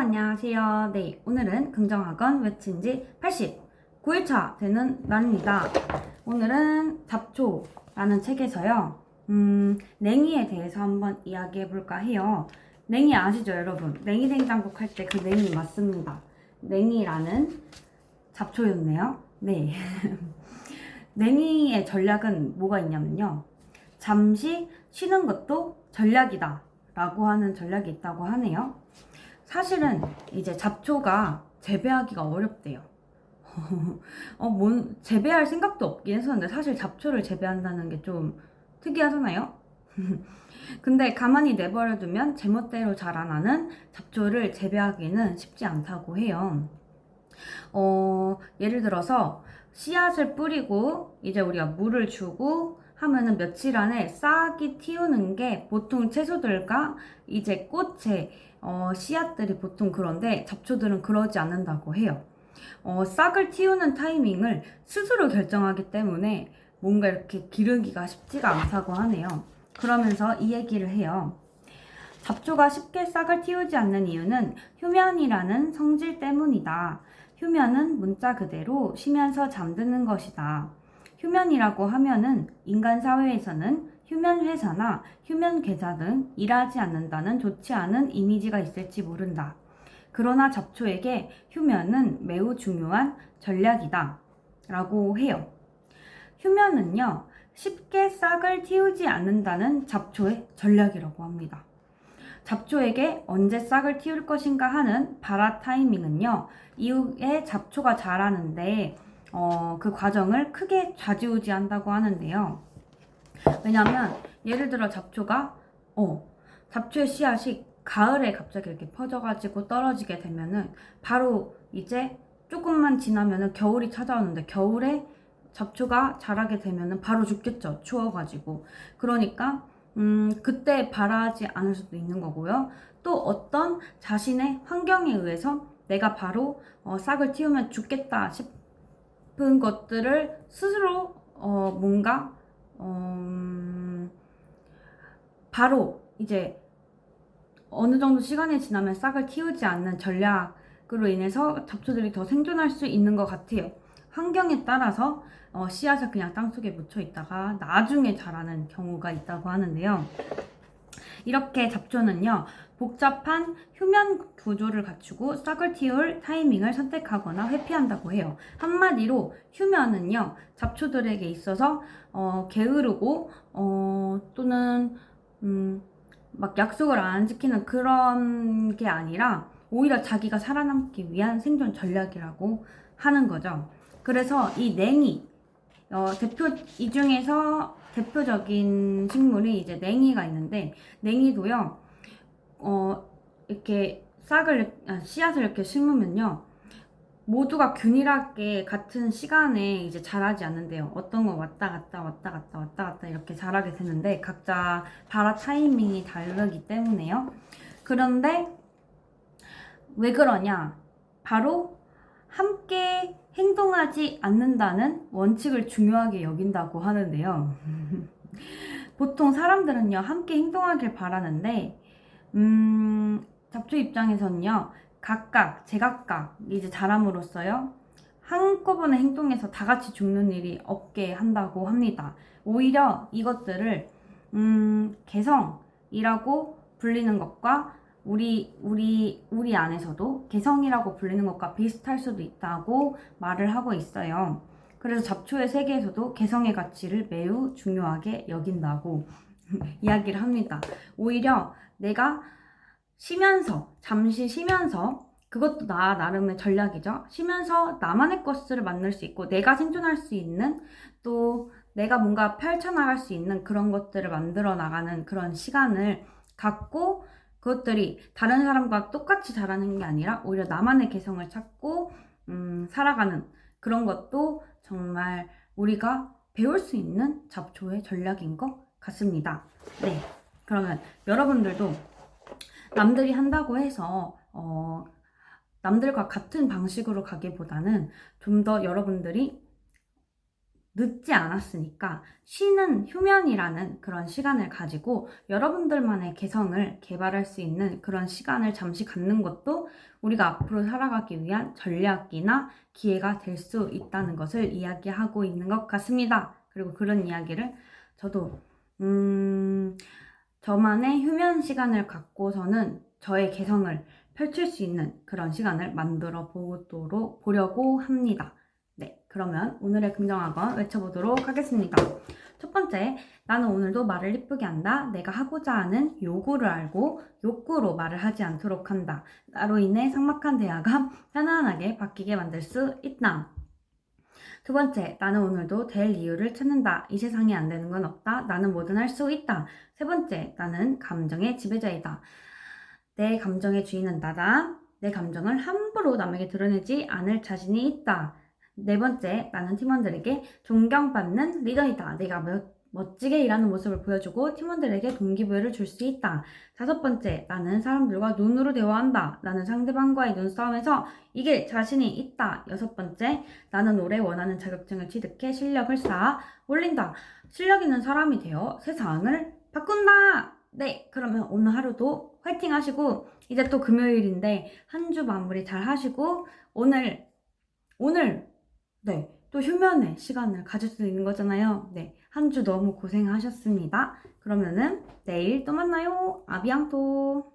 안녕하세요. 네, 오늘은 긍정학원 외친 지 89일차 되는 날입니다. 오늘은 잡초라는 책에서요, 냉이에 대해서 한번 이야기해 볼까 해요. 냉이 아시죠, 여러분? 냉이 냉장국 할 때 그 냉이 맞습니다. 냉이라는 잡초였네요. 네. 냉이의 전략은 뭐가 있냐면요. 잠시 쉬는 것도 전략이다 라고 하는 전략이 있다고 하네요. 사실은 이제 잡초가 재배하기가 어렵대요. 재배할 생각도 없긴 했었는데 사실 잡초를 재배한다는 게 좀 특이하잖아요. 근데 가만히 내버려두면 제멋대로 자라나는 잡초를 재배하기는 쉽지 않다고 해요. 예를 들어서 씨앗을 뿌리고 이제 우리가 물을 주고 하면은 며칠 안에 싹이 틔우는 게 보통 채소들과 이제 꽃의 씨앗들이 보통 그런데 잡초들은 그러지 않는다고 해요. 싹을 틔우는 타이밍을 스스로 결정하기 때문에 뭔가 이렇게 기르기가 쉽지가 않다고 하네요. 그러면서 이 얘기를 해요. 잡초가 쉽게 싹을 틔우지 않는 이유는 휴면이라는 성질 때문이다. 휴면은 문자 그대로 쉬면서 잠드는 것이다. 휴면이라고 하면은 인간 사회에서는 휴면 회사나 휴면 계좌 등 일하지 않는다는 좋지 않은 이미지가 있을지 모른다. 그러나 잡초에게 휴면은 매우 중요한 전략이다. 라고 해요. 휴면은요, 쉽게 싹을 틔우지 않는다는 잡초의 전략이라고 합니다. 잡초에게 언제 싹을 틔울 것인가 하는 발화 타이밍은요, 이후에 잡초가 자라는데 그 과정을 크게 좌지우지한다고 하는데요. 왜냐면 예를 들어 잡초의 씨앗이 가을에 갑자기 이렇게 퍼져가지고 떨어지게 되면은 바로 이제 조금만 지나면은 겨울이 찾아오는데 겨울에 잡초가 자라게 되면은 바로 죽겠죠. 추워가지고. 그러니까 그때 발하지 않을 수도 있는 거고요. 또 어떤 자신의 환경에 의해서 내가 바로 싹을 틔우면 죽겠다 싶은 것들을 스스로 뭔가 바로 이제 어느 정도 시간이 지나면 싹을 틔우지 않는 전략으로 인해서 잡초들이 더 생존할 수 있는 것 같아요. 환경에 따라서 씨앗을 그냥 땅속에 묻혀 있다가 나중에 자라는 경우가 있다고 하는데요. 이렇게 잡초는요, 복잡한 휴면 구조를 갖추고 싹을 틔울 타이밍을 선택하거나 회피한다고 해요. 한마디로 휴면은요, 잡초들에게 있어서 게으르고 또는 막 약속을 안 지키는 그런 게 아니라 오히려 자기가 살아남기 위한 생존 전략이라고 하는 거죠. 그래서 이 냉이 이 중에서 대표적인 식물이 이제 냉이가 있는데, 냉이도요, 이렇게 씨앗을 이렇게 심으면요, 모두가 균일하게 같은 시간에 이제 자라지 않는데요. 어떤 건 왔다 갔다 이렇게 자라게 되는데, 각자 발화 타이밍이 다르기 때문에요. 그런데 왜 그러냐? 바로 함께 행동하지 않는다는 원칙을 중요하게 여긴다고 하는데요. 보통 사람들은요, 함께 행동하길 바라는데, 잡초 입장에서는요, 제각각 이제 자람으로써요, 한꺼번에 행동해서 다 같이 죽는 일이 없게 한다고 합니다. 오히려 이것들을, 개성이라고 불리는 것과 우리 안에서도 개성이라고 불리는 것과 비슷할 수도 있다고 말을 하고 있어요. 그래서 잡초의 세계에서도 개성의 가치를 매우 중요하게 여긴다고 이야기를 합니다. 오히려 내가 잠시 쉬면서, 그것도 나름의 전략이죠. 쉬면서 나만의 것을 만들 수 있고, 내가 생존할 수 있는, 또 내가 뭔가 펼쳐나갈 수 있는 그런 것들을 만들어 나가는 그런 시간을 갖고, 그것들이 다른 사람과 똑같이 자라는 게 아니라 오히려 나만의 개성을 찾고 살아가는 그런 것도 정말 우리가 배울 수 있는 잡초의 전략인 것 같습니다. 네, 그러면 여러분들도 남들이 한다고 해서 남들과 같은 방식으로 가기보다는 좀 더 여러분들이 늦지 않았으니까 쉬는 휴면이라는 그런 시간을 가지고 여러분들만의 개성을 개발할 수 있는 그런 시간을 잠시 갖는 것도 우리가 앞으로 살아가기 위한 전략이나 기회가 될 수 있다는 것을 이야기하고 있는 것 같습니다. 그리고 그런 이야기를 저도 저만의 휴면 시간을 갖고서는 저의 개성을 펼칠 수 있는 그런 시간을 만들어 보려고 합니다. 네, 그러면 오늘의 긍정학원 외쳐보도록 하겠습니다. 첫 번째, 나는 오늘도 말을 이쁘게 한다. 내가 하고자 하는 요구를 알고 욕구로 말을 하지 않도록 한다. 나로 인해 삭막한 대화가 편안하게 바뀌게 만들 수 있다. 두 번째, 나는 오늘도 될 이유를 찾는다. 이 세상에 안 되는 건 없다. 나는 뭐든 할 수 있다. 세 번째, 나는 감정의 지배자이다. 내 감정의 주인은 나다. 내 감정을 함부로 남에게 드러내지 않을 자신이 있다. 네 번째, 나는 팀원들에게 존경받는 리더이다. 내가 멋지게 일하는 모습을 보여주고 팀원들에게 동기부여를 줄 수 있다. 다섯 번째, 나는 사람들과 눈으로 대화한다. 나는 상대방과의 눈싸움에서 이길 자신이 있다. 여섯 번째, 나는 올해 원하는 자격증을 취득해 실력을 쌓아 올린다. 실력 있는 사람이 되어 세상을 바꾼다. 네, 그러면 오늘 하루도 화이팅 하시고 이제 또 금요일인데 한 주 마무리 잘 하시고 오늘 네, 또 휴면의 시간을 가질 수 있는 거잖아요. 네, 한 주 너무 고생하셨습니다. 그러면은 내일 또 만나요. 아비앙토.